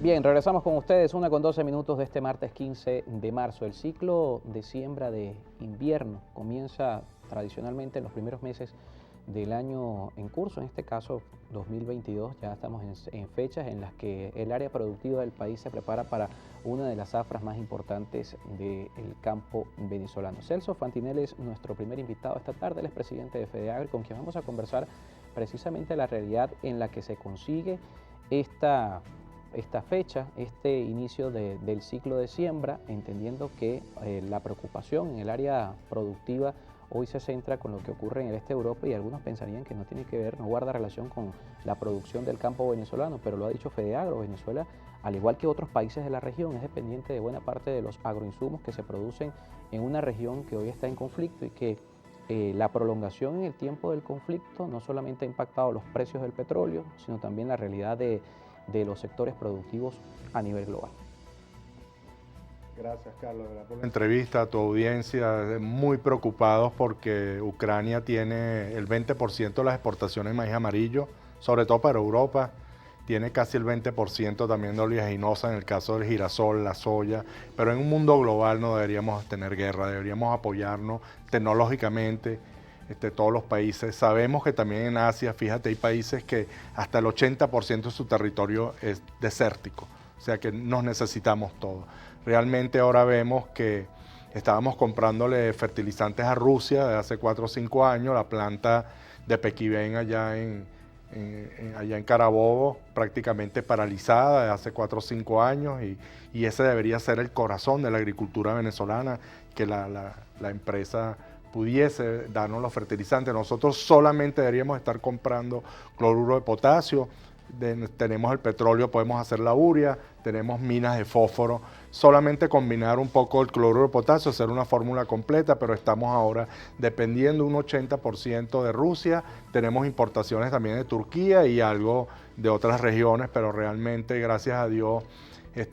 Bien, regresamos con ustedes, 1:12 de este martes 15 de marzo. El ciclo de siembra de invierno comienza tradicionalmente en los primeros meses del año en curso, en este caso 2022. Ya estamos en fechas en las que el área productiva del país se prepara para una de las zafras más importantes del campo venezolano. Celso Fantinelli es nuestro primer invitado esta tarde, él es presidente de FEDEAGRO, con quien vamos a conversar precisamente la realidad en la que se consigue esta fecha, este inicio del ciclo de siembra, entendiendo que la preocupación en el área productiva hoy se centra con lo que ocurre en el este de Europa, y algunos pensarían que no tiene que ver, no guarda relación con la producción del campo venezolano, pero lo ha dicho FEDEAGRO. Venezuela, al igual que otros países de la región, es dependiente de buena parte de los agroinsumos que se producen en una región que hoy está en conflicto, y que la prolongación en el tiempo del conflicto no solamente ha impactado los precios del petróleo, sino también la realidad de los sectores productivos a nivel global. Gracias, Carlos, por la entrevista, a tu audiencia. Muy preocupados porque Ucrania tiene el 20% de las exportaciones de maíz amarillo, sobre todo para Europa. Tiene casi el 20% también de oleaginosa en el caso del girasol, la soya. Pero en un mundo global no deberíamos tener guerra, deberíamos apoyarnos tecnológicamente. Todos los países. Sabemos que también en Asia, fíjate, hay países que hasta el 80% de su territorio es desértico, o sea que nos necesitamos todos. Realmente ahora vemos que estábamos comprándole fertilizantes a Rusia de hace 4 o 5 años, la planta de Pequibén allá en Carabobo prácticamente paralizada de hace 4 o 5 años, y ese debería ser el corazón de la agricultura venezolana, que la empresa pudiese darnos los fertilizantes. Nosotros solamente deberíamos estar comprando cloruro de potasio, tenemos el petróleo, podemos hacer la urea, tenemos minas de fósforo, solamente combinar un poco el cloruro de potasio, hacer una fórmula completa, pero estamos ahora dependiendo un 80% de Rusia, tenemos importaciones también de Turquía y algo de otras regiones, pero realmente, gracias a Dios,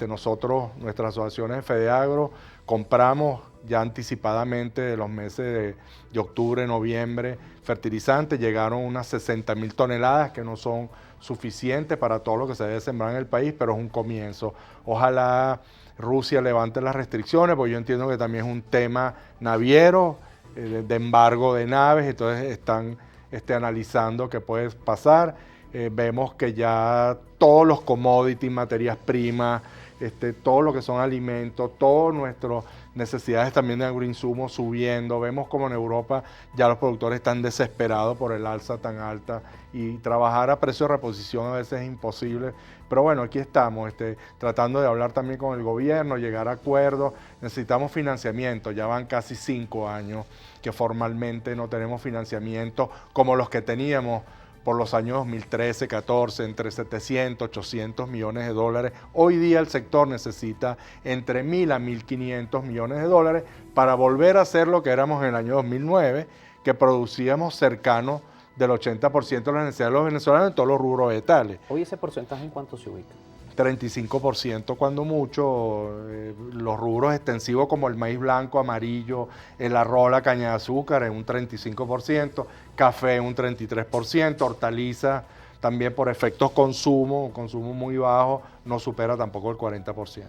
nosotros, nuestras asociaciones de FEDEAGRO, compramos ya anticipadamente de los meses de octubre, noviembre, fertilizantes. Llegaron unas 60.000 toneladas que no son suficientes para todo lo que se debe sembrar en el país, pero es un comienzo. Ojalá Rusia levante las restricciones, porque yo entiendo que también es un tema naviero, de embargo de naves, entonces están analizando qué puede pasar. Vemos que ya todos los commodities, materias primas, todo lo que son alimentos, todas nuestras necesidades también de agroinsumos subiendo. Vemos como en Europa ya los productores están desesperados por el alza tan alta, y trabajar a precio de reposición a veces es imposible. Pero bueno, aquí estamos tratando de hablar también con el gobierno, llegar a acuerdos. Necesitamos financiamiento, ya van casi 5 años que formalmente no tenemos financiamiento como los que teníamos por los años 2013, 14, entre 700, 800 millones de dólares. Hoy día el sector necesita entre 1.000 a 1.500 millones de dólares para volver a ser lo que éramos en el año 2009, que producíamos cercano del 80% de las necesidades de los venezolanos en todos los rubros vegetales. Hoy ese porcentaje, ¿en cuánto se ubica? 35% cuando mucho. Los rubros extensivos como el maíz blanco, amarillo, el arroz, la caña de azúcar en un 35%, café en un 33%, hortalizas también por efectos consumo muy bajo, no supera tampoco el 40%.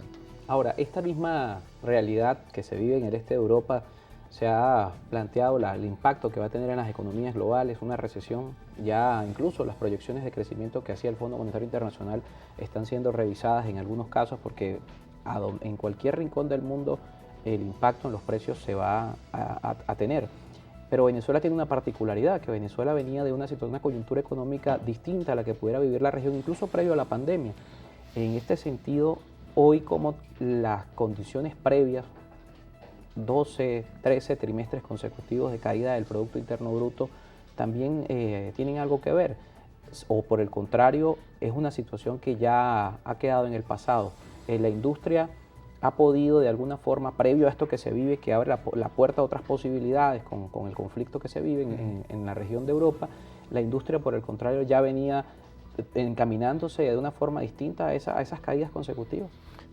Ahora, esta misma realidad que se vive en el este de Europa, se ha planteado el impacto que va a tener en las economías globales, una recesión. Ya incluso las proyecciones de crecimiento que hacía el Fondo Monetario Internacional están siendo revisadas en algunos casos, porque en cualquier rincón del mundo el impacto en los precios se va a tener. Pero Venezuela tiene una particularidad, que Venezuela venía de una coyuntura económica distinta a la que pudiera vivir la región, incluso previo a la pandemia. En este sentido, hoy, como las condiciones previas, 12, 13 trimestres consecutivos de caída del Producto Interno Bruto, también tienen algo que ver, o por el contrario, es una situación que ya ha quedado en el pasado. La industria ha podido, de alguna forma, previo a esto que se vive, que abre la puerta a otras posibilidades con el conflicto que se vive en la región de Europa, la industria, por el contrario, ya venía encaminándose de una forma distinta a esas caídas consecutivas.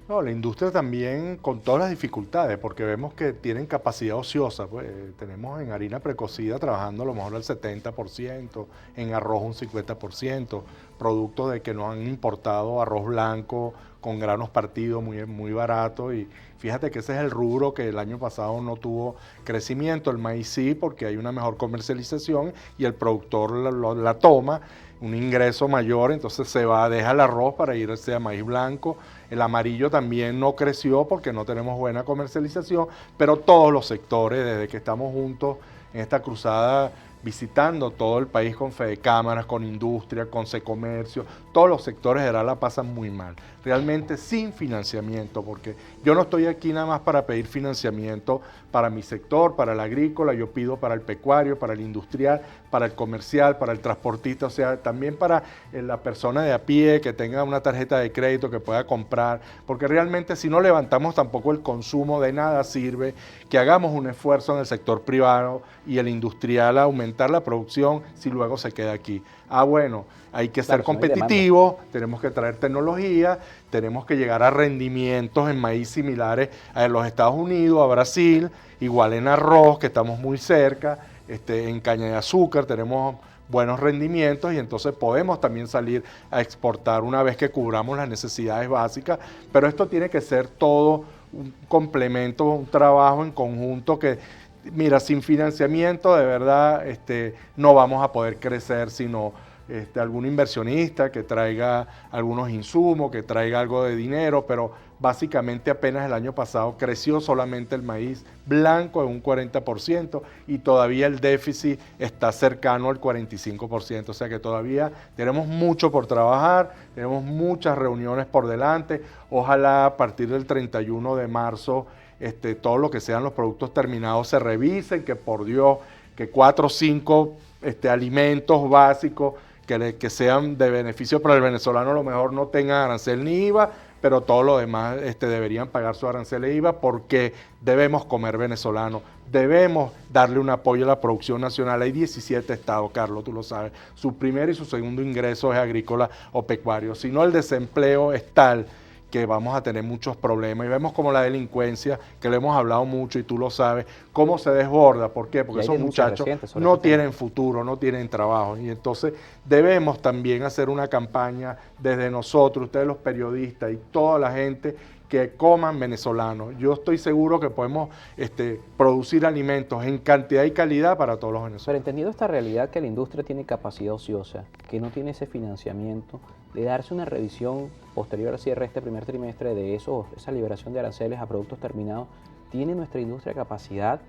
No, la industria también con todas las dificultades, porque vemos que tienen capacidad ociosa. Pues, tenemos en harina precocida trabajando a lo mejor el 70%, en arroz un 50%, producto de que no han importado arroz blanco con granos partidos muy baratos, y fíjate que ese es el rubro que el año pasado no tuvo crecimiento. El maíz sí, porque hay una mejor comercialización y el productor la toma, un ingreso mayor, entonces deja el arroz para irse a maíz blanco. El amarillo también no creció porque no tenemos buena comercialización, pero todos los sectores, desde que estamos juntos en esta cruzada, visitando todo el país con Fedecámaras, con industria, con Secomercio, todos los sectores de la pasan muy mal, realmente sin financiamiento, porque yo no estoy aquí nada más para pedir financiamiento para mi sector, para el agrícola, yo pido para el pecuario, para el industrial, para el comercial, para el transportista, o sea, también para la persona de a pie que tenga una tarjeta de crédito que pueda comprar, porque realmente si no levantamos tampoco el consumo, de nada sirve que hagamos un esfuerzo en el sector privado y el industrial a aumentar la producción si luego se queda aquí. Bueno, hay que ser competitivos, tenemos que traer tecnología, tenemos que llegar a rendimientos en maíz similares a los Estados Unidos, a Brasil, igual en arroz, que estamos muy cerca, en caña de azúcar tenemos buenos rendimientos, y entonces podemos también salir a exportar una vez que cubramos las necesidades básicas, pero esto tiene que ser todo un complemento, un trabajo en conjunto que, mira, sin financiamiento de verdad no vamos a poder crecer, sino algún inversionista que traiga algunos insumos, que traiga algo de dinero, pero básicamente apenas el año pasado creció solamente el maíz blanco en un 40% y todavía el déficit está cercano al 45%, o sea que todavía tenemos mucho por trabajar, tenemos muchas reuniones por delante. Ojalá a partir del 31 de marzo todo lo que sean los productos terminados se revisen, que por Dios, que 4 o 5 alimentos básicos que sean de beneficio para el venezolano, a lo mejor no tengan arancel ni IVA, pero todo lo demás deberían pagar su arancel e IVA, porque debemos comer venezolano, debemos darle un apoyo a la producción nacional. Hay 17 estados, Carlos, tú lo sabes, su primer y su segundo ingreso es agrícola o pecuario, si no el desempleo es tal que vamos a tener muchos problemas, y vemos como la delincuencia, que le hemos hablado mucho y tú lo sabes, cómo se desborda. ¿Por qué? Porque esos muchachos no tienen futuro, no tienen trabajo, y entonces debemos también hacer una campaña desde nosotros, ustedes los periodistas y toda la gente, que coman venezolanos. Yo estoy seguro que podemos producir alimentos en cantidad y calidad para todos los venezolanos. Pero entendido esta realidad, que la industria tiene capacidad ociosa, que no tiene ese financiamiento, de darse una revisión posterior al cierre de este primer trimestre de esa liberación de aranceles a productos terminados, ¿tiene nuestra industria capacidad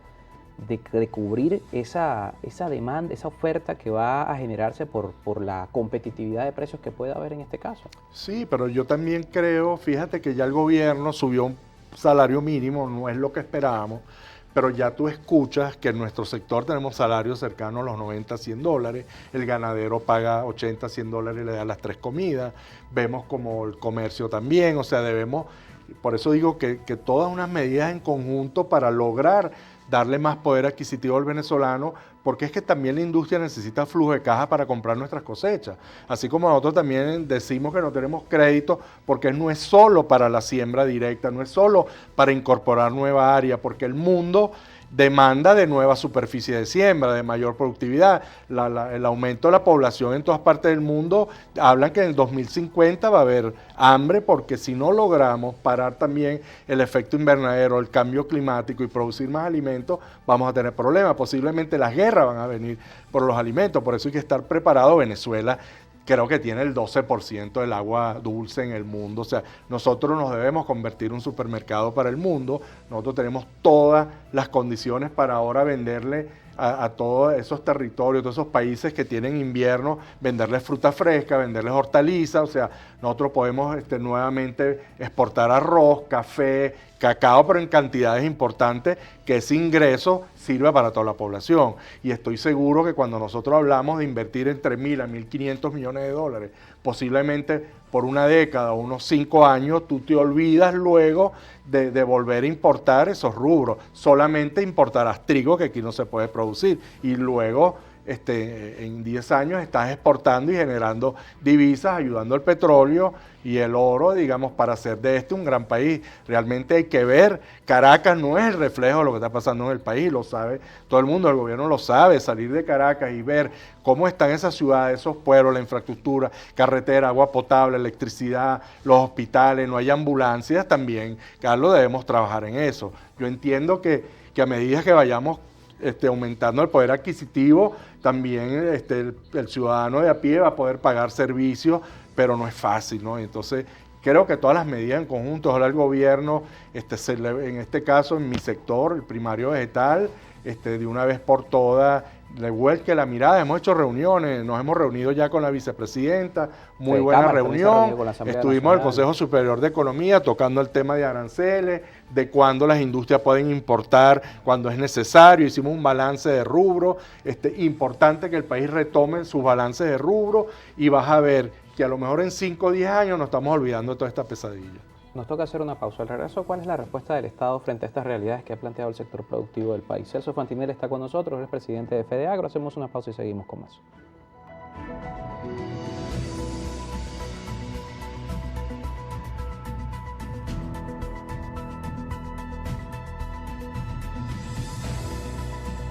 de cubrir esa demanda, esa oferta que va a generarse por la competitividad de precios que puede haber en este caso? Sí, pero yo también creo, fíjate que ya el gobierno subió un salario mínimo, no es lo que esperábamos, pero ya tú escuchas que en nuestro sector tenemos salarios cercanos a los 90, 100 dólares, el ganadero paga 80, 100 dólares y le da las 3 comidas, vemos como el comercio también, o sea, debemos, por eso digo que todas unas medidas en conjunto para lograr darle más poder adquisitivo al venezolano, porque es que también la industria necesita flujo de caja para comprar nuestras cosechas. Así como nosotros también decimos que no tenemos crédito, porque no es solo para la siembra directa, no es solo para incorporar nueva área, porque el mundo demanda de nueva superficie de siembra, de mayor productividad. El aumento de la población en todas partes del mundo hablan que en el 2050 va a haber hambre, porque si no logramos parar también el efecto invernadero, el cambio climático y producir más alimentos, vamos a tener problemas. Posiblemente las guerras van a venir por los alimentos, por eso hay que estar preparado. Venezuela creo que tiene el 12% del agua dulce en el mundo, o sea, nosotros nos debemos convertir en un supermercado para el mundo. Nosotros tenemos todas las condiciones para ahora venderle a todos esos territorios, todos esos países que tienen invierno, venderles fruta fresca, venderles hortalizas, o sea, nosotros podemos nuevamente exportar arroz, café, cacao, pero en cantidades importantes, que ese ingreso sirva para toda la población. Y estoy seguro que cuando nosotros hablamos de invertir entre 1.000 a 1.500 millones de dólares, posiblemente por una década o unos 5 años, tú te olvidas luego de volver a importar esos rubros. Solamente importarás trigo, que aquí no se puede producir, y luego en 10 años estás exportando y generando divisas, ayudando al petróleo y el oro, digamos, para hacer de este un gran país. Realmente hay que ver, Caracas no es el reflejo de lo que está pasando en el país, lo sabe todo el mundo, el gobierno lo sabe, salir de Caracas y ver cómo están esas ciudades, esos pueblos, la infraestructura, carretera, agua potable, electricidad, los hospitales, no hay ambulancias, también, Carlos, debemos trabajar en eso. Yo entiendo que a medida que vayamos aumentando el poder adquisitivo, también el ciudadano de a pie va a poder pagar servicios, pero no es fácil, ¿no? Entonces, creo que todas las medidas en conjunto, ojalá el gobierno, en este caso, en mi sector, el primario vegetal, de una vez por todas, le vuelque la mirada. Hemos hecho reuniones, nos hemos reunido ya con la vicepresidenta, muy buena reunión, estuvimos en el Consejo Superior de Economía tocando el tema de aranceles, de cuándo las industrias pueden importar, cuando es necesario, hicimos un balance de rubro, importante que el país retome sus balances de rubro y vas a ver que a lo mejor en 5 o 10 años nos estamos olvidando de toda esta pesadilla. Nos toca hacer una pausa. Al regreso, ¿cuál es la respuesta del Estado frente a estas realidades que ha planteado el sector productivo del país? Celso Fantinel está con nosotros, es presidente de FEDEAGRO. Hacemos una pausa y seguimos con más.